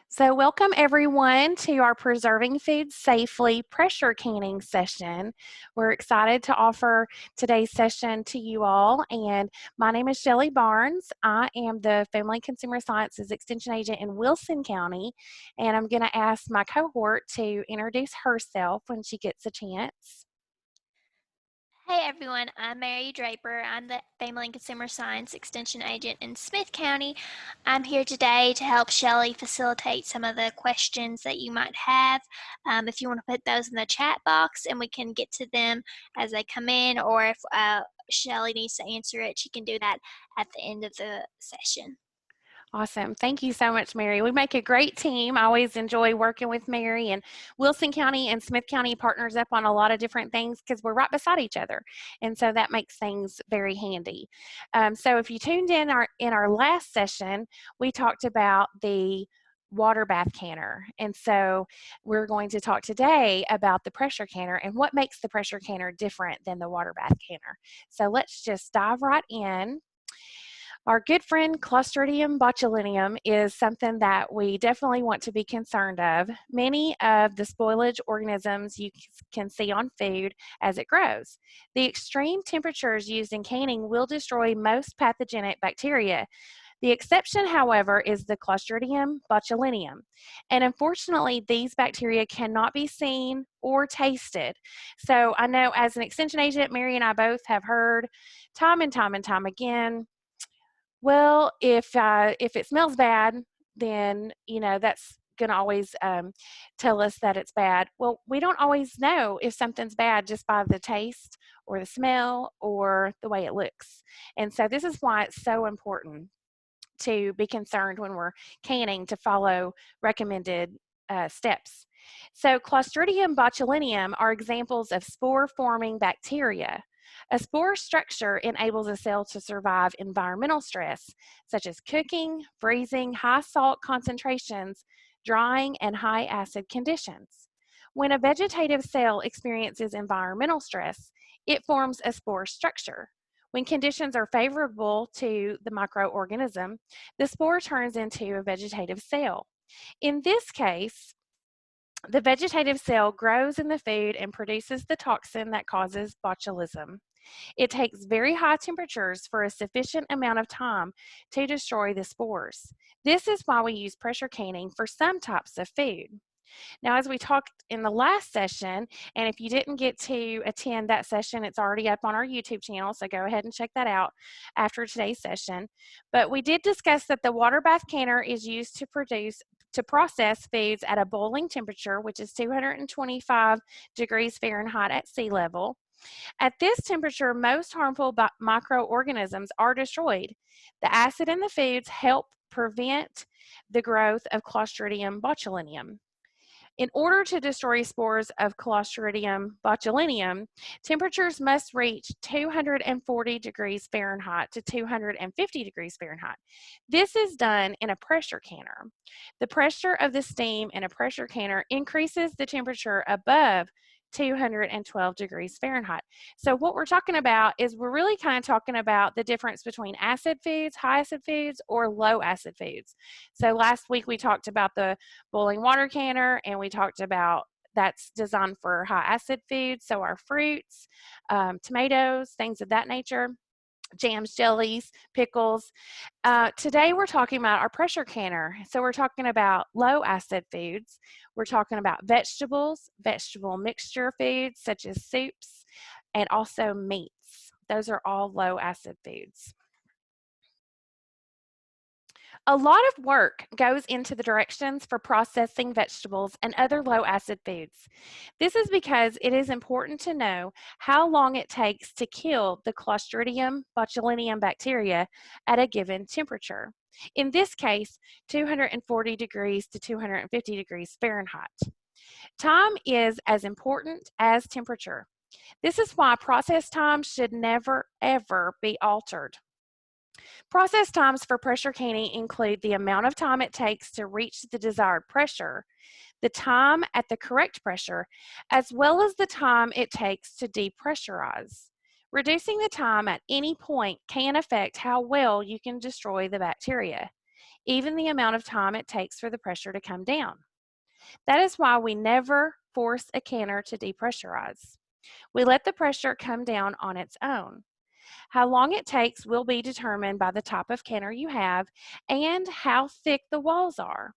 So welcome everyone to our Preserving Food Safely pressure canning session. We're excited to offer today's session to you all, and my name is Shelly Barnes. I am the Family and Consumer Sciences Extension Agent in Wilson County, and I'm going to ask my cohort to introduce herself when she gets a chance. Hey everyone, I'm Mary Draper. I'm the Family and Consumer Science Extension Agent in Smith County. I'm here today to help Shelly facilitate some of the questions that you might have. If you want to put those in the chat box and we can get to them as they come in, or if Shelly needs to answer it, she can do that at the end of the session. Awesome. Thank you so much, Mary. We make a great team. I always enjoy working with Mary, and Wilson County and Smith County partners up on a lot of different things because we're right beside each other. And so that makes things very handy. So if you tuned in our last session, we talked about the water bath canner. And so we're going to talk today about the pressure canner and what makes the pressure canner different than the water bath canner. So let's just dive right in. Our good friend Clostridium botulinum is something that we definitely want to be concerned of. Many of the spoilage organisms you can see on food as it grows. The extreme temperatures used in canning will destroy most pathogenic bacteria. The exception, however, is the Clostridium botulinum. And unfortunately, these bacteria cannot be seen or tasted. So I know as an extension agent, Mary and I both have heard time and time and time again, well, if it smells bad, then that's going to always tell us that it's bad. Well, we don't always know if something's bad just by the taste or the smell or the way it looks. And so this is why it's so important to be concerned when we're canning to follow recommended steps. So Clostridium botulinum are examples of spore-forming bacteria. A spore structure enables a cell to survive environmental stress, such as cooking, freezing, high salt concentrations, drying, and high acid conditions. When a vegetative cell experiences environmental stress, it forms a spore structure. When conditions are favorable to the microorganism, the spore turns into a vegetative cell. In this case, the vegetative cell grows in the food and produces the toxin that causes botulism. It takes very high temperatures for a sufficient amount of time to destroy the spores. This is why we use pressure canning for some types of food. Now, as we talked in the last session, and if you didn't get to attend that session, it's already up on our YouTube channel, so go ahead and check that out after today's session. But we did discuss that the water bath canner is used to process foods at a boiling temperature, which is 225 degrees Fahrenheit at sea level. At this temperature, most harmful microorganisms are destroyed. The acid in the foods help prevent the growth of Clostridium botulinum. In order to destroy spores of Clostridium botulinum, temperatures must reach 240 degrees Fahrenheit to 250 degrees Fahrenheit. This is done in a pressure canner. The pressure of the steam in a pressure canner increases the temperature above 212 degrees Fahrenheit. So what we're talking about is we're really kind of talking about the difference between acid foods, high acid foods, or low acid foods. So last week we talked about the boiling water canner, and we talked about that's designed for high acid foods, so our fruits, tomatoes, things of that nature, jams, jellies, pickles. Today we're talking about our pressure canner. So we're talking about low acid foods. We're talking about vegetables, vegetable mixture foods such as soups, and also meats. Those are all low acid foods. A lot of work goes into the directions for processing vegetables and other low acid foods. This is because it is important to know how long it takes to kill the Clostridium botulinum bacteria at a given temperature. In this case, 240 degrees to 250 degrees Fahrenheit. Time is as important as temperature. This is why process time should never, ever be altered. Process times for pressure canning include the amount of time it takes to reach the desired pressure, the time at the correct pressure, as well as the time it takes to depressurize. Reducing the time at any point can affect how well you can destroy the bacteria. even the amount of time it takes for the pressure to come down. That is why we never force a canner to depressurize. We let the pressure come down on its own. How long it takes will be determined by the type of canner you have and how thick the walls are.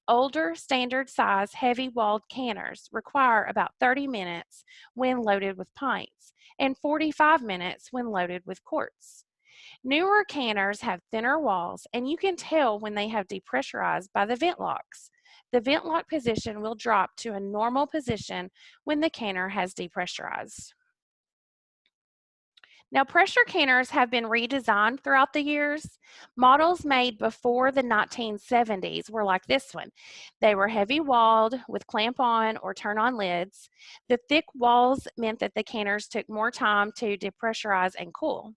Older, standard size, heavy walled canners require about 30 minutes when loaded with pints and 45 minutes when loaded with quarts. Newer canners have thinner walls, and you can tell when they have depressurized by the vent locks. The vent lock position will drop to a normal position when the canner has depressurized. Now, pressure canners have been redesigned throughout the years. Models made before the 1970s were like this one. They were heavy walled with clamp on or turn on lids. The thick walls meant that the canners took more time to depressurize and cool.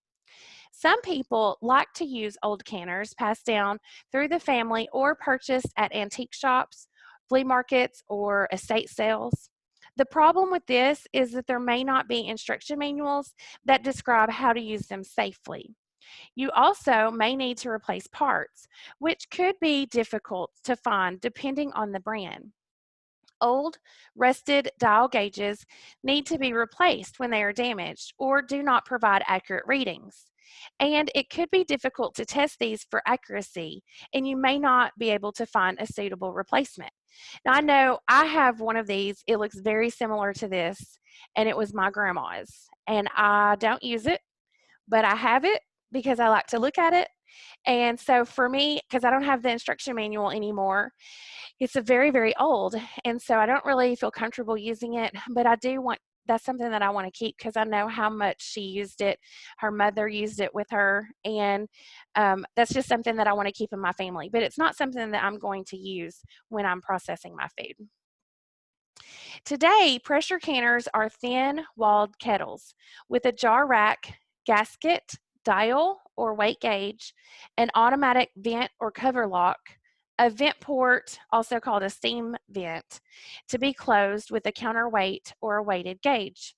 Some people like to use old canners passed down through the family or purchased at antique shops, flea markets, or estate sales. The problem with this is that there may not be instruction manuals that describe how to use them safely. You also may need to replace parts, which could be difficult to find depending on the brand. Old, rusted dial gauges need to be replaced when they are damaged or do not provide accurate readings. And it could be difficult to test these for accuracy, and you may not be able to find a suitable replacement. Now, I know I have one of these. It looks very similar to this, and it was my grandma's. And I don't use it, but I have it because I like to look at it. And so for me, because I don't have the instruction manual anymore, it's a very, very old, and so I don't really feel comfortable using it, but I do want that's something that I want to keep because I know how much she used it. Her mother used it with her, and that's just something that I want to keep in my family, but it's not something that I'm going to use when I'm processing my food. Today, pressure canners are thin-walled kettles with a jar rack, gasket, dial or weight gauge, an automatic vent or cover lock, a vent port, also called a steam vent, to be closed with a counterweight or a weighted gauge,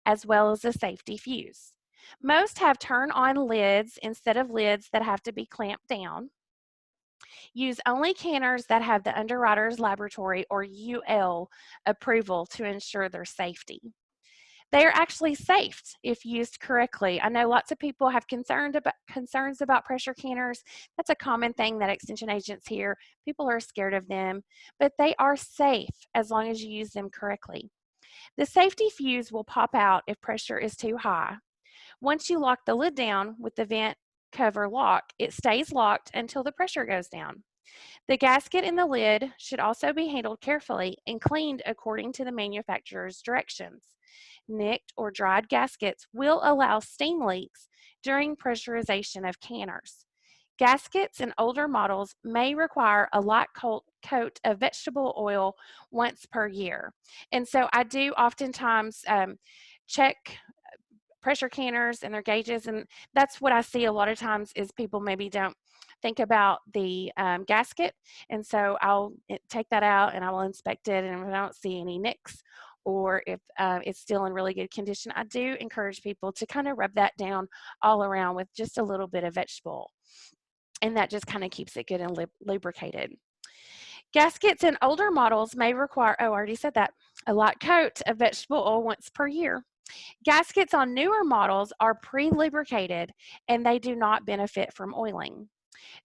as well as a safety fuse. Most have turn-on lids instead of lids that have to be clamped down. Use only canners that have the Underwriters Laboratory or UL approval to ensure their safety. They are actually safe if used correctly. I know lots of people have concerns about pressure canners. That's a common thing that extension agents hear. People are scared of them, but they are safe as long as you use them correctly. The safety fuse will pop out if pressure is too high. Once you lock the lid down with the vent cover lock, it stays locked until the pressure goes down. The gasket in the lid should also be handled carefully and cleaned according to the manufacturer's directions. Nicked or dried gaskets will allow steam leaks during pressurization of canners. Gaskets in older models may require a light coat of vegetable oil once per year. And so I do oftentimes check pressure canners and their gauges, and that's what I see a lot of times is people maybe don't think about the gasket, and so I'll take that out and I will inspect it, and if I don't see any nicks or if it's still in really good condition, I do encourage people to kind of rub that down all around with just a little bit of vegetable, and that just kind of keeps it good and lubricated. Gaskets in older models may require, oh, I already said that, a light coat of vegetable oil once per year. Gaskets on newer models are pre-lubricated and they do not benefit from oiling.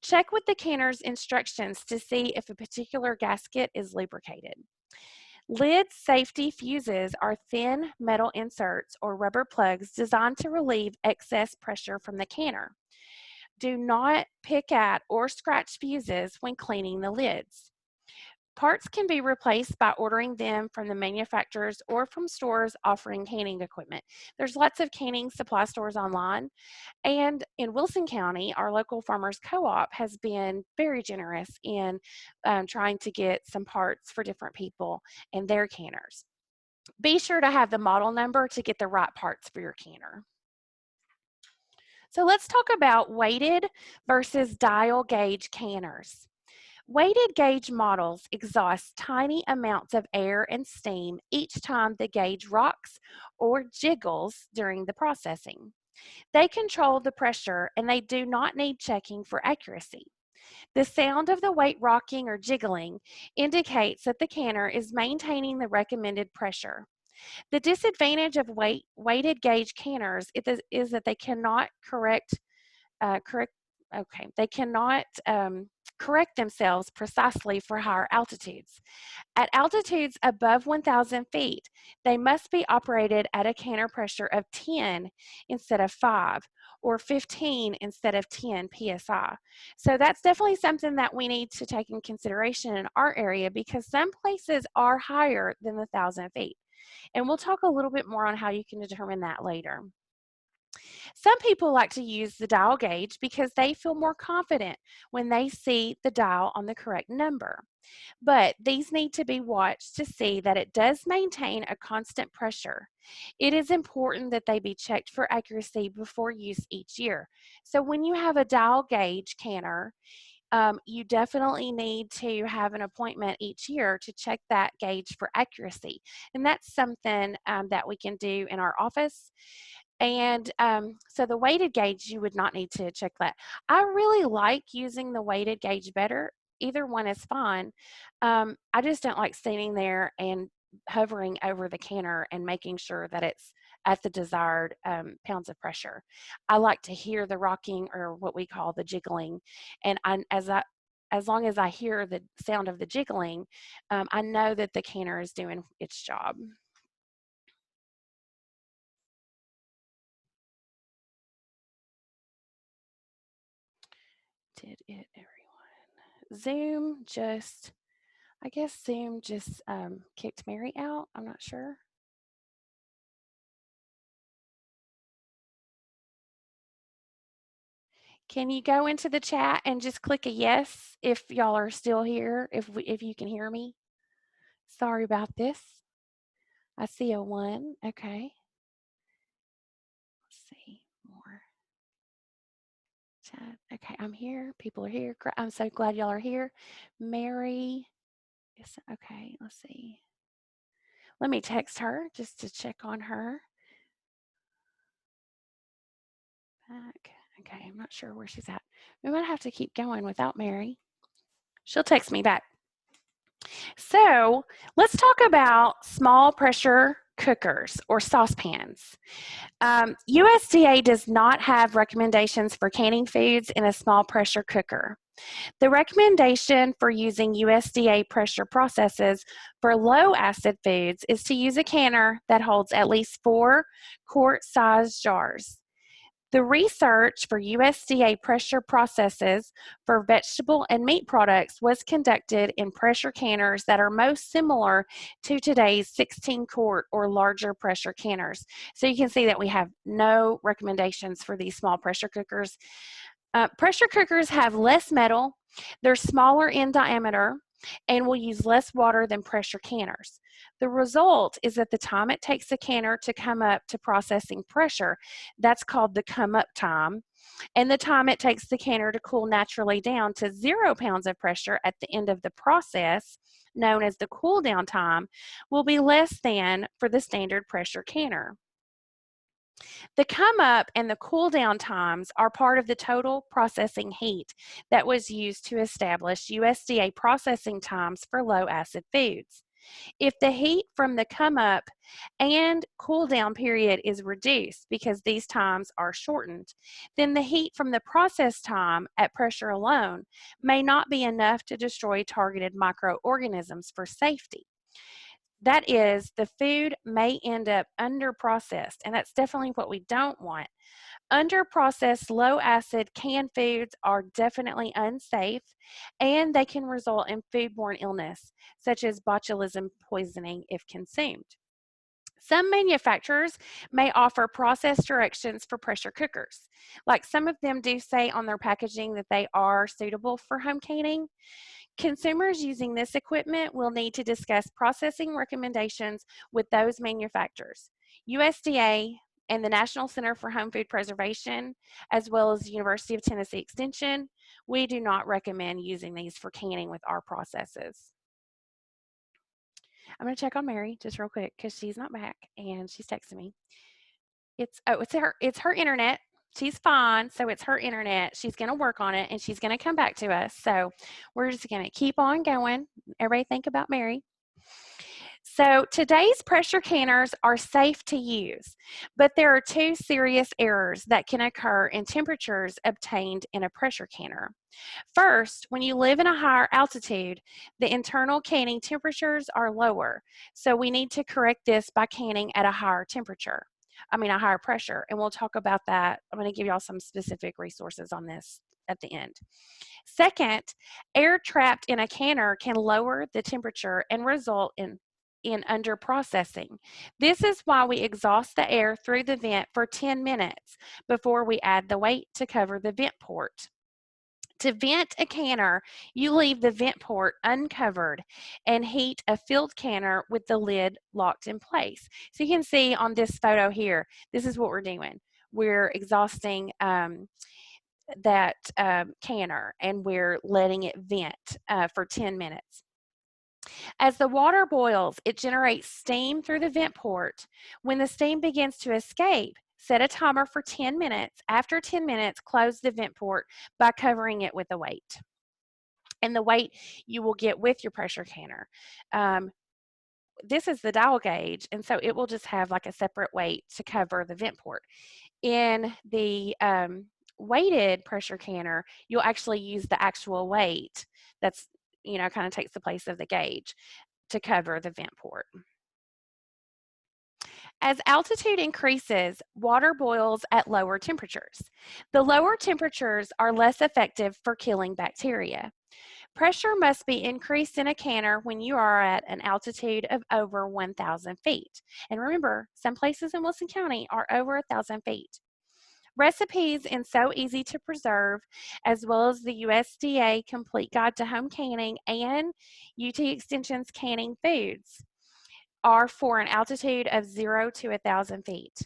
Check with the canner's instructions to see if a particular gasket is lubricated. Lid safety fuses are thin metal inserts or rubber plugs designed to relieve excess pressure from the canner. Do not pick at or scratch fuses when cleaning the lids. Parts can be replaced by ordering them from the manufacturers or from stores offering canning equipment. There's lots of canning supply stores online, and in Wilson County, our local farmers co-op has been very generous in trying to get some parts for different people and their canners. Be sure to have the model number to get the right parts for your canner. So let's talk about weighted versus dial gauge canners. Weighted gauge models exhaust tiny amounts of air and steam each time the gauge rocks or jiggles during the processing. They control the pressure and they do not need checking for accuracy. The sound of the weight rocking or jiggling indicates that the canner is maintaining the recommended pressure. The disadvantage of weighted gauge canners is that they cannot correct okay, they cannot correct themselves precisely for higher altitudes. At altitudes above 1,000 feet, they must be operated at a canner pressure of 10 instead of 5 or 15 instead of 10 psi. So that's definitely something that we need to take in consideration in our area because some places are higher than the 1,000 feet. And we'll talk a little bit more on how you can determine that later. Some people like to use the dial gauge because they feel more confident when they see the dial on the correct number. But these need to be watched to see that it does maintain a constant pressure. It is important that they be checked for accuracy before use each year. So when you have a dial gauge canner, you definitely need to have an appointment each year to check that gauge for accuracy. And that's something that we can do in our office. And so the weighted gauge, you would not need to check that. I really like using the weighted gauge better. Either one is fine. I just don't like standing there and hovering over the canner and making sure that it's at the desired pounds of pressure. I like to hear the rocking or what we call the jiggling. And as long as I hear the sound of the jiggling, I know that the canner is doing its job. Did it, everyone? I guess Zoom just kicked Mary out. I'm not sure. Can you go into the chat and just click a yes if y'all are still here, if you can hear me? Sorry about this. I see a 1. Okay. Let's see more. Chat. Okay, I'm here. People are here. I'm so glad y'all are here. Mary. Okay, let's see. Let me text her just to check on her. Back. Okay, I'm not sure where she's at. We might have to keep going without Mary. She'll text me back. So let's talk about small pressure cookers or saucepans. USDA does not have recommendations for canning foods in a small pressure cooker. The recommendation for using USDA pressure processes for low acid foods is to use a canner that holds at least 4 quart-sized jars. The research for USDA pressure processes for vegetable and meat products was conducted in pressure canners that are most similar to today's 16 quart or larger pressure canners. So you can see that we have no recommendations for these small pressure cookers. Pressure cookers have less metal, they're smaller in diameter, and will use less water than pressure canners. The result is that the time it takes the canner to come up to processing pressure, that's called the come up time, and the time it takes the canner to cool naturally down to 0 pounds of pressure at the end of the process, known as the cool down time, will be less than for the standard pressure canner. The come up and the cool down times are part of the total processing heat that was used to establish USDA processing times for low acid foods. If the heat from the come up and cool down period is reduced because these times are shortened, then the heat from the process time at pressure alone may not be enough to destroy targeted microorganisms for safety. That is, the food may end up under-processed, and that's definitely what we don't want. Under-processed, low-acid canned foods are definitely unsafe, and they can result in foodborne illness, such as botulism poisoning if consumed. Some manufacturers may offer process directions for pressure cookers. Like some of them do say on their packaging that they are suitable for home canning. Consumers using this equipment will need to discuss processing recommendations with those manufacturers. USDA and the National Center for Home Food Preservation, as well as University of Tennessee Extension, we do not recommend using these for canning with our processes. I'm going to check on Mary just real quick because she's not back and she's texting me. It's her internet. She's fine, so it's her internet. She's going to work on it, and she's going to come back to us. So we're just going to keep on going. Everybody think about Mary. So today's pressure canners are safe to use, but there are two serious errors that can occur in temperatures obtained in a pressure canner. First, when you live in a higher altitude, the internal canning temperatures are lower. So we need to correct this by canning at a higher temperature. A higher pressure. And we'll talk about that. I'm going to give y'all some specific resources on this at the end. Second, air trapped in a canner can lower the temperature and result in under processing. This is why we exhaust the air through the vent for 10 minutes before we add the weight to cover the vent port. To vent a canner, you leave the vent port uncovered and heat a filled canner with the lid locked in place. So you can see on this photo here, this is what we're doing. We're exhausting that canner and we're letting it vent for 10 minutes. As the water boils, it generates steam through the vent port. When the steam begins to escape, set a timer for 10 minutes. After 10 minutes, close the vent port by covering it with a weight. And the weight you will get with your pressure canner. This is the dial gauge, and so it will just have like a separate weight to cover the vent port. In the weighted pressure canner, you'll actually use the actual weight that's, kind of takes the place of the gauge to cover the vent port. As altitude increases, water boils at lower temperatures. The lower temperatures are less effective for killing bacteria. Pressure must be increased in a canner when you are at an altitude of over 1,000 feet. And remember, some places in Wilson County are over 1,000 feet. Recipes in So Easy to Preserve, as well as the USDA Complete Guide to Home Canning and UT Extension's Canning Foods, are for an altitude of 0 to 1,000 feet.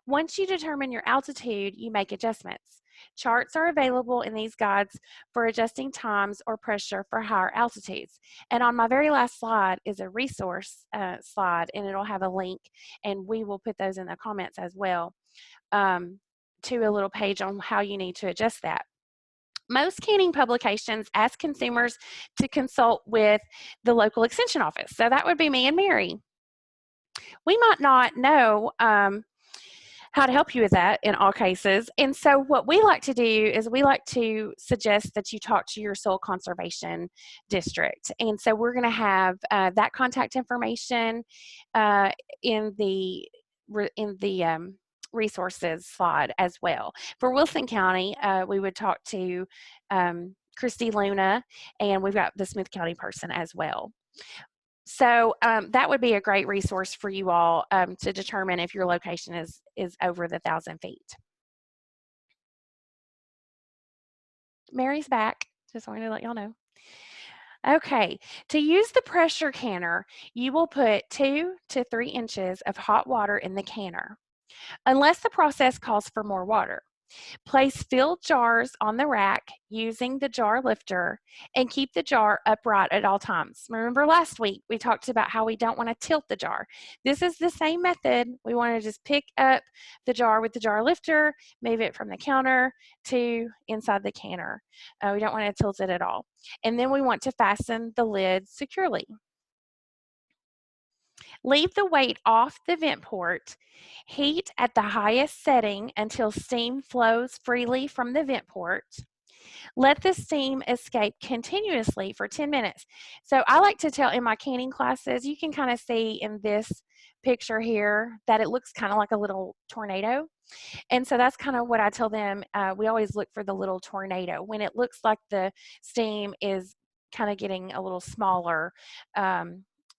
Once you determine your altitude, you make adjustments. Charts are available in these guides for adjusting times or pressure for higher altitudes. And on my very last slide is a resource slide, and it'll have a link, and we will put those in the comments as well, to a little page on how you need to adjust that. Most canning publications ask consumers to consult with the local extension office. So that would be me and Mary. We might not know how to help you with that in all cases. And so what we like to do is we like to suggest that you talk to your soil conservation district. And so we're going to have that contact information in the resources slide as well. For Wilson County, we would talk to Christy Luna, and we've got the Smith County person as well. So that would be a great resource for you all to determine if your location is over the 1,000 feet. Mary's back. Just wanted to let y'all know. Okay, to use the pressure canner, you will put 2 to 3 inches of hot water in the canner, unless the process calls for more water. Place filled jars on the rack using the jar lifter and keep the jar upright at all times. Remember last week we talked about how we don't want to tilt the jar. This is the same method. We want to just pick up the jar with the jar lifter, move it from the counter to inside the canner. We don't want to tilt it at all. And then we want to fasten the lid securely. Leave the weight off the vent port. Heat at the highest setting until steam flows freely from the vent port. Let the steam escape continuously for 10 minutes. So I like to tell in my canning classes, you can kind of see in this picture here that it looks kind of like a little tornado. And so that's kind of what I tell them. We always look for the little tornado. When it looks like the steam is kind of getting a little smaller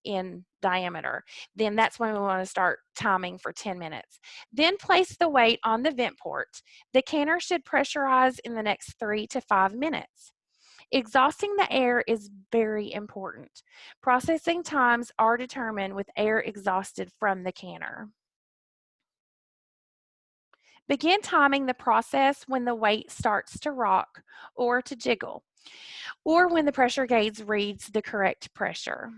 in diameter, then that's when we want to start timing for 10 minutes. Then place the weight on the vent port. The canner should pressurize in the next 3 to 5 minutes. Exhausting the air is very important. Processing times are determined with air exhausted from the canner. Begin timing the process when the weight starts to rock or to jiggle, or when the pressure gauge reads the correct pressure.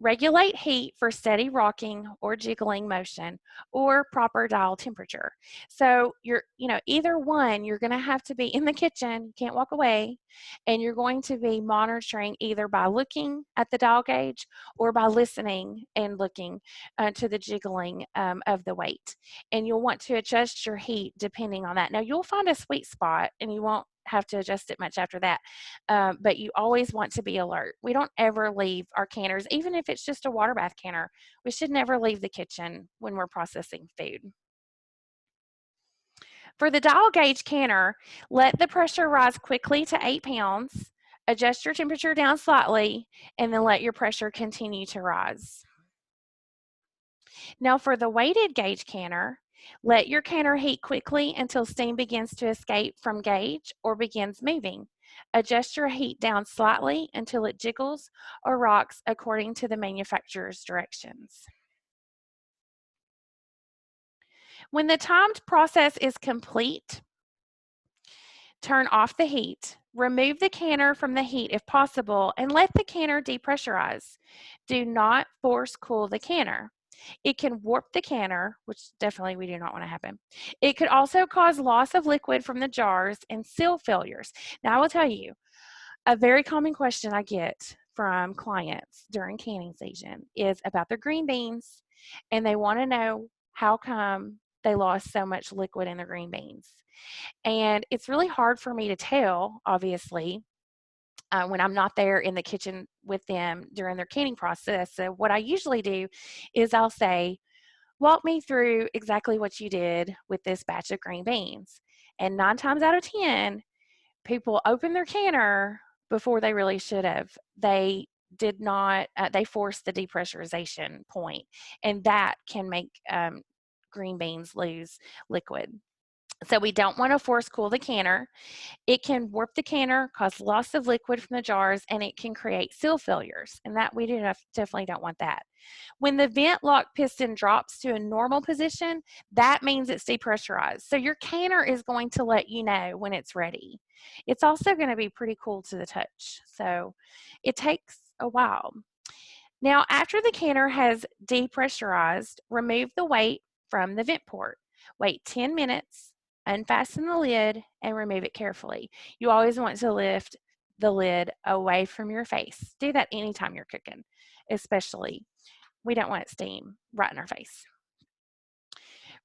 Regulate heat for steady rocking or jiggling motion or proper dial temperature. So either one, you're going to have to be in the kitchen, you can't walk away, and you're going to be monitoring either by looking at the dial gauge or by listening and looking to the jiggling of the weight. And you'll want to adjust your heat depending on that. Now you'll find a sweet spot and you won't have to adjust it much after that. But you always want to be alert. We don't ever leave our canners, even if it's just a water bath canner. We should never leave the kitchen when we're processing food. For the dial gauge canner, let the pressure rise quickly to 8 pounds, adjust your temperature down slightly, and then let your pressure continue to rise. Now for the weighted gauge canner, let your canner heat quickly until steam begins to escape from gauge or begins moving. Adjust your heat down slightly until it jiggles or rocks according to the manufacturer's directions. When the timed process is complete, turn off the heat. Remove the canner from the heat if possible and let the canner depressurize. Do not force cool the canner. It can warp the canner, which definitely we do not want to happen. It could also cause loss of liquid from the jars and seal failures. Now, I will tell you, a very common question I get from clients during canning season is about their green beans, and they want to know how come they lost so much liquid in their green beans. And it's really hard for me to tell, obviously, when I'm not there in the kitchen with them during their canning process. So what I usually do is I'll say, walk me through exactly what you did with this batch of green beans. And 9 times out of 10, people open their canner before they really should have. They did not, they forced the depressurization point, and that can make green beans lose liquid. So we don't want to force cool the canner. It can warp the canner, cause loss of liquid from the jars, and it can create seal failures. And that we definitely don't want that. When the vent lock piston drops to a normal position, that means it's depressurized. So your canner is going to let you know when it's ready. It's also going to be pretty cool to the touch. So it takes a while. Now, after the canner has depressurized, remove the weight from the vent port. Wait 10 minutes, unfasten the lid, and remove it carefully. You always want to lift the lid away from your face. Do that anytime you're cooking, especially. We don't want it steam right in our face.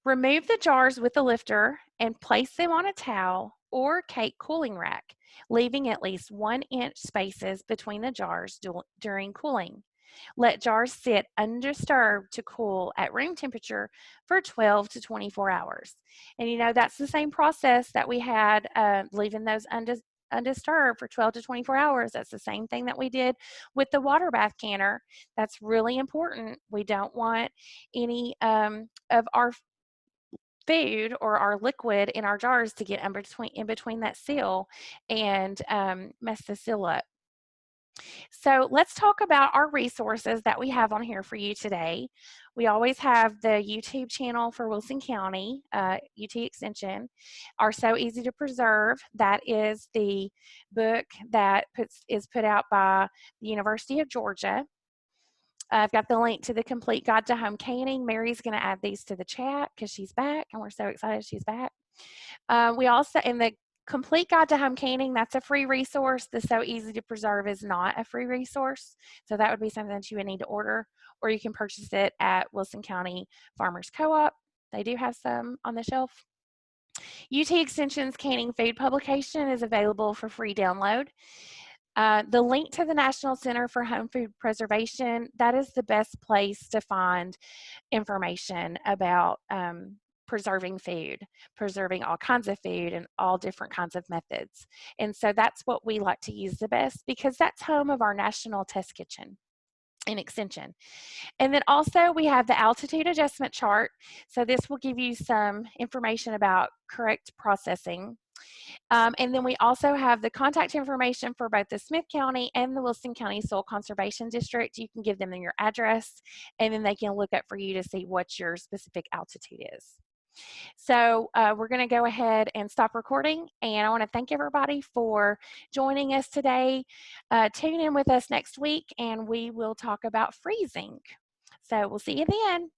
Remove the jars with the lifter and place them on a towel or cake cooling rack, leaving at least 1-inch spaces between the jars during cooling. Let jars sit undisturbed to cool at room temperature for 12 to 24 hours. And that's the same process that we had leaving those undisturbed for 12 to 24 hours. That's the same thing that we did with the water bath canner. That's really important. We don't want any of our food or our liquid in our jars to get in between that seal and mess the seal up. So let's talk about our resources that we have on here for you today. We always have the YouTube channel for Wilson County, UT Extension, are So Easy to Preserve. That is the book that is put out by the University of Georgia. I've got the link to the Complete Guide to Home Canning. Mary's going to add these to the chat because she's back, and we're so excited she's back. We also, in the Complete Guide to Home Canning, that's a free resource. The So Easy to Preserve is not a free resource, so that would be something that you would need to order, or you can purchase it at Wilson County Farmers Co-op. They do have some on the shelf. UT Extension's Canning Food publication is available for free download. The link to the National Center for Home Food Preservation, that is the best place to find information about preserving food, preserving all kinds of food and all different kinds of methods. And so that's what we like to use the best because that's home of our National Test Kitchen in Extension. And then also we have the altitude adjustment chart. So this will give you some information about correct processing. And then we also have the contact information for both the Smith County and the Wilson County Soil Conservation District. You can give them your address and then they can look up for you to see what your specific altitude is. So we're going to go ahead and stop recording. And I want to thank everybody for joining us today. Tune in with us next week, and we will talk about freezing. So we'll see you then.